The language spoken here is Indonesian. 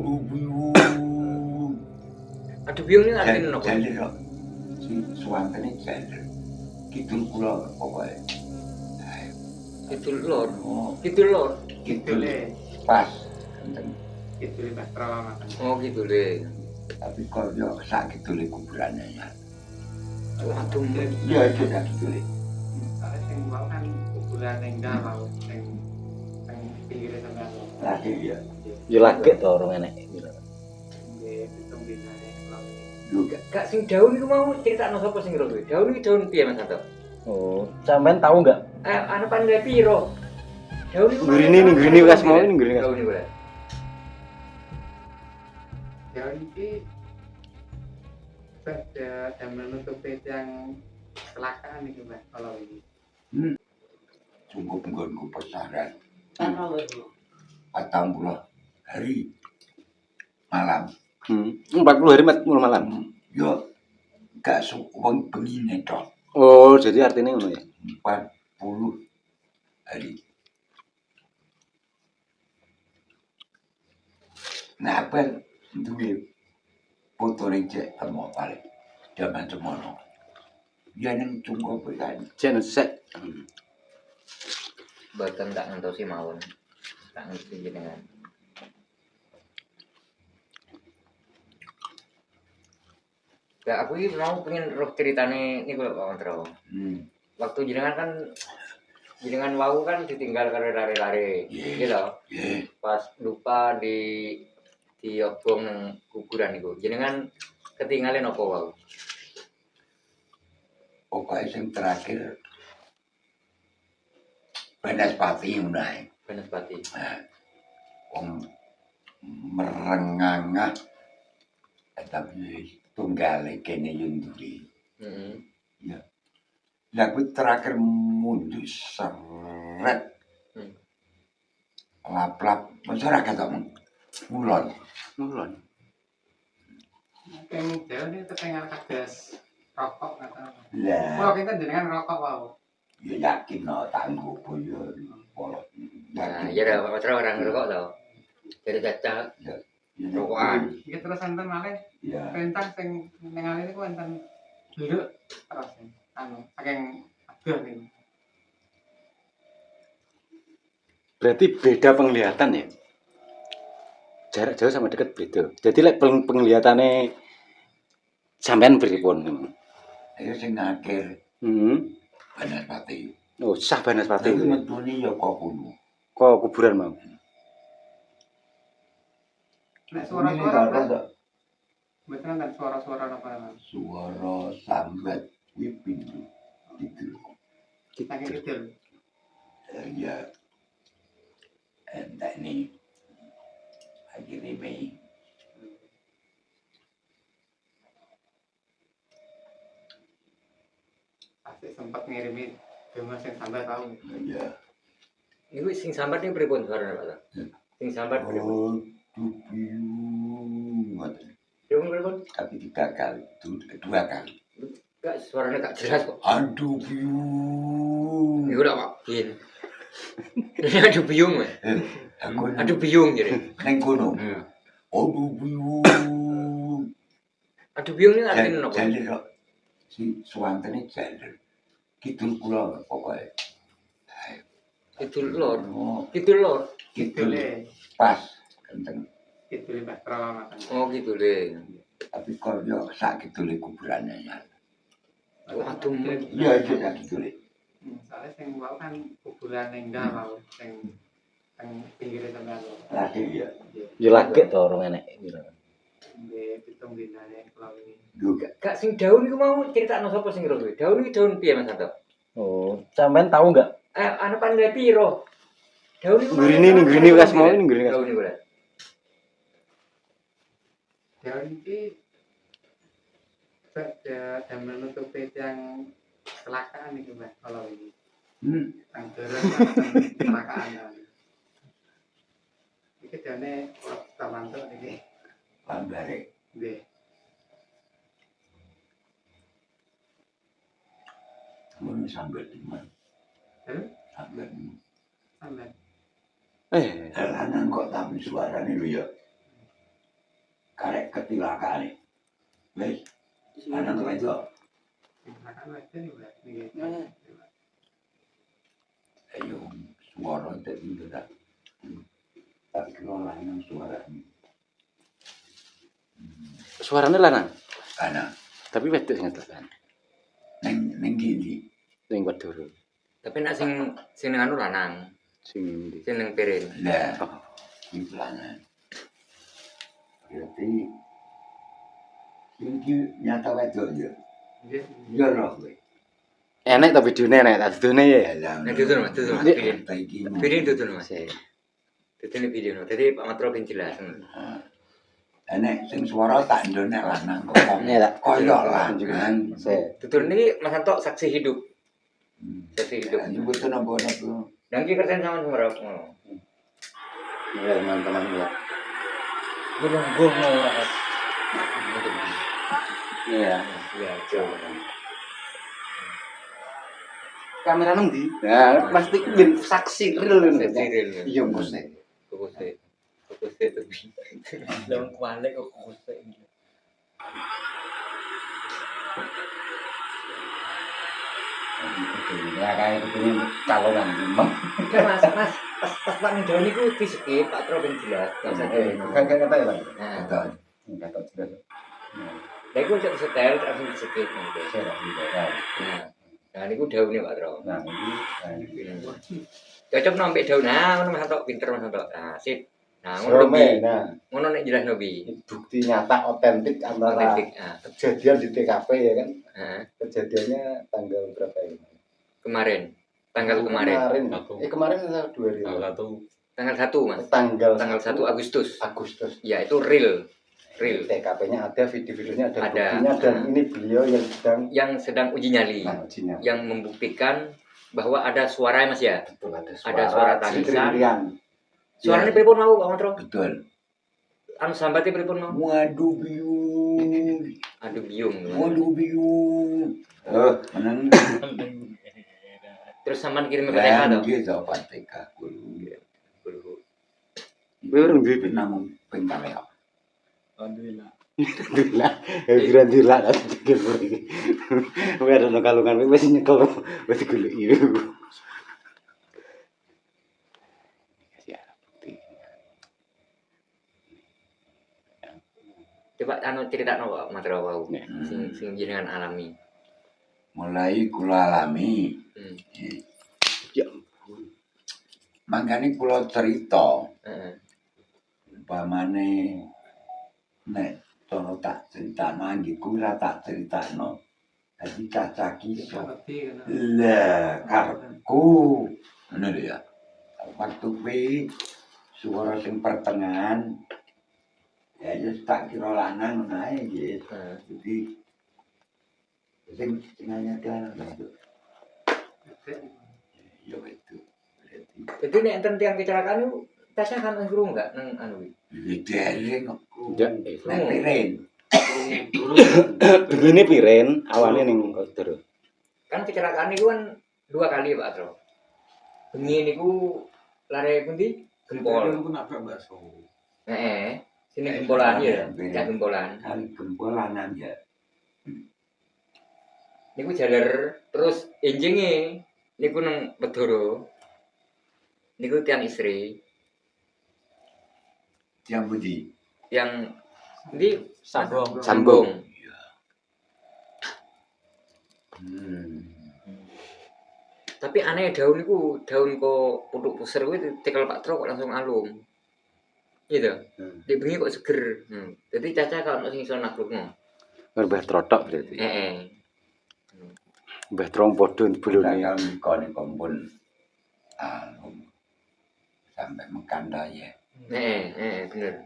Aduh buyung. Aduh biyung ini artinya apa? Jalir kok. Si suantene jalir. Kidul kula pokoke. Kidul lor. Oh, Kidul lor. Kidule. pas. Enten. Kidule Mas Trawangan. Oh kidule. Tapi kok yo sak kidule kuburane ya. Waduh. Ya itu sak kidule. Soale sing mau kan kuburan ning dalau sing pinggire sampean. Lagi ya. Yo lagi to orang enek. Nggih, pitung dinane kalau ini. Juga. Kak sing daun iku mau critakno sapa sing ngira kuwi? Daun iki daun piye Mas Santo? Oh, sampean tahu enggak? Anu pandai piro? Daun iku Nggrini kas mau ini nggrini kas. Daun iku. Daun iki pada damel nutupi yang kecelakaan iki Mas kalau ini. Cukup nggonku pesaran. Ano wae. 40 hari malam. 40 hari malam. Yo gak wong begini toh. Oh, jadi artinya ngono ya. 40 hari. Nah, apa duwe fotone cek temu paling jaman semono. Ya ning tunggu pekan. Jen sek. Bahkan tak ngentosi mawon. Tak ngerti jenengan. Ya aku ini mau pengen roh ceritane niku lho Pak Kontro. Waktu jenengan kan jenengan wau kan ditinggal karo lare-lare. Iki lho. Nggih. Pas lupa diobong nang kuburan niku. Jenengan ketinggalan apa wau? Pokoke sing terakhir Banaspati menae. Banaspati. Wong merengangah tapi tunggale kene yunduri. Heeh. Ya. Lah kuwi terakhir mundur seret. Lap-lap masyarakat kok ngulon. Mulon. Yang daun itu ketinggal kadas rokok kata. Lah, Kalau kita jenengan rokok wow. ya yakin no tangguh boyo polot. Nah, iya dah Pak Kontro orang ngerokok tau. Jadi caca rokokan. Iki terus enten malih Ya. perintah sing ning ngene niku enten duduk terus saking adoh niku. Berarti beda penglihatan ya. Jarak jauh sama dekat beda. Jadi lek penglihatannya sampean pripun? Ayo sing akhir Banaspati. Oh, sah Banaspati. Tapi metune ya kok kuno. Kok kuburan mau? Nek suara-suara betul kan suara-suara apa? Suara sambat kuwi pintu. Gitu. Saking kecil. Ya. Entek nih. Akhirnya Mei. Pasti sempat ngirimi dengan sing sampai tahu. Ya. Niku sing sambat niku pripun suarane Pak? Sing sambat pripun? Dubiyung. Pripun? Tapi 3 kali, kedua kali. Gak suarane gak jelas kok. Aduh biung. Niku lho Pak. Bin. Aduh biyung. Aku Aduh biyung jadi. neng kono. Aduh biung. Aduh biyung ini artinya apa? Jalir kok. Si suantene jalir. Kidul kula pokoke. Kidul lor. Oh, Kidul lor. Kidule. pas. Kenceng. Kidule Mas Trawangan. Oh gitu deh. Tapi kok yo sak kidule kuburane ya. Waduh. Ya itu sak kidule. Soalnya sing mau kan kuburan ning dalau sing pinggire sampean. Lagi ya. Yo lagi to orang enek. Nggih, pitung dinane kalau ini. Juga. Kak sing daun iku mau critakno sapa sing ngira kuwi? Daun iki daun piye Mas Santo? Oh, sampean tahu enggak? Anu pandai piro? Daun iku Nggrini kas mau ini nggrini kas. Daun iku. Daun iki pada damel nutupi yang kecelakaan iki Mas kalau ini. Yang dorong kecelakaan. Iki daune tamantuk iki. Lambare. Nggih. Mun sambil di mana? Sambil. Sampean. Eh, Jalanan kok tapi suarane lho ya. karek kecelakaan. Wes, anak itu. Kecelakaan aja nih Mbak. Nih. Ayo, suara jadi tidak. Tak kira lanang suara. Suarane lanang, Karena tapi wedok sing ngedalakan. neng gini. Sing wedoro. Tapi nak sing anu lanang, Sing ndi? sing nang piring. Lah, itu lanang. Berarti ini nyata wedok ya. Nggih. Ya roh kowe. Enek ta videone enek ta dudune ya. Nah, dudun, Mas, dudun, Mas, piring. Piring dudun, Mas. Dudun video. Jadi Pak Matro ben jelas. Enek sing suara tak ndone lanang kok. Nek tak Koyo lanang. Dudun ini Mas Anto saksi hidup. Saksi hidup. Nyebutkan apa-apa. Dan ki kerjaan sama semua. Ya teman-teman ya. Gulung ora. Iya. Ya, coba. Kamera nang ndi? Nah, pasti ben saksi real ngono. Saksi real. Iya, Bos. Fokus itu. Dalam kualik kok fokus. Ya kayak begini calonan memang. Kan Mas, pas Pak Nidon niku di-skip, Pak Tro ben jelas. Kan kata ya, Bang. Nah, Betul. Kata jelas. lha iku cek setel langsung di-skip nanti. Saya dah tidak. Nah, niku daune Pak Tro. Nah, ini Cocok nombek daun. Nah, ngono Mas Anto, pinter Mas Anto. Nah, sip. Nah, ngono Rome, bi. nah, Ngono nek jelas nobi. bukti nyata otentik antara Otentik. Nah, kejadian di TKP ya kan. heeh. Kejadiannya tanggal berapa ini? Kemarin. Tanggal kemarin. Kemarin tanggal 2 hari. Tanggal 1, Mas. Tanggal 1 Agustus. Agustus. Ya, itu real. Real. TKP-nya ada, video-videonya ada, Ada. buktinya dan ini beliau yang sedang Yang sedang uji nyali. ujinya. Yang membuktikan bahwa ada suara Mas ya. Betul, ada suara tangisan. Ciri-cirian. Suaranya pripun mau Pak Matro? Betul. Anu sambatnya pripun mau? Waduh biung. Aduh biung. Waduh biung. Menang. Terus sampean kirim ke PTK to? Dia jauh PTK kulo. Belum duit. Namun pengkaleo. Alhamdulillah. Alhamdulillah, alhamdulillah kan pikir iki. Kowe ada kalungan wis nyekel wis goleki. Coba anu critakno Pak Matro wau. Sing jenengan alami. Mulai kula alami. Ya, Mangkane kula cerita. Heeh. Umpamane nek cara tak critakno anggiku ora tak critakno. Dadi cacaki iso. Ngerti kan. Lah, karepku. Ngono lho ya. Waktu kuwi suara sing pertengahan ya wis tak kira lanang ngono ae nggih. Jadi sing anyar itu. Ya itu. Jadi nek enten tiyang kecelakaan itu tasnya kan ngurung enggak nang anu iki. Dereng kok. ya. Nek piring. Begini piren awalnya ning kotor. Kan kecelakaan itu kan 2 kali Pak Tro. Bengi niku lare pundi? Gempol. Aku nabrak bakso. Heeh. Sini gempolan ya, cak gempolan. Kali gempolanan ya. Niku jaler terus enjinge niku nang Bedoro. Niku tiang istri, Tiang budi. yang di Sambung. sambung. Tapi aneh daun niku daun kok putuk puser kuwi tekel Pak Tro kok langsung alum. Gitu. Di bengi kok seger. Jadi Caca kalau sing iso naklukno. Mbah trotok berarti. Heeh. Mbah trong padha bulune. Kalau nikah kumpul alum sampai mekanda ya. Bener.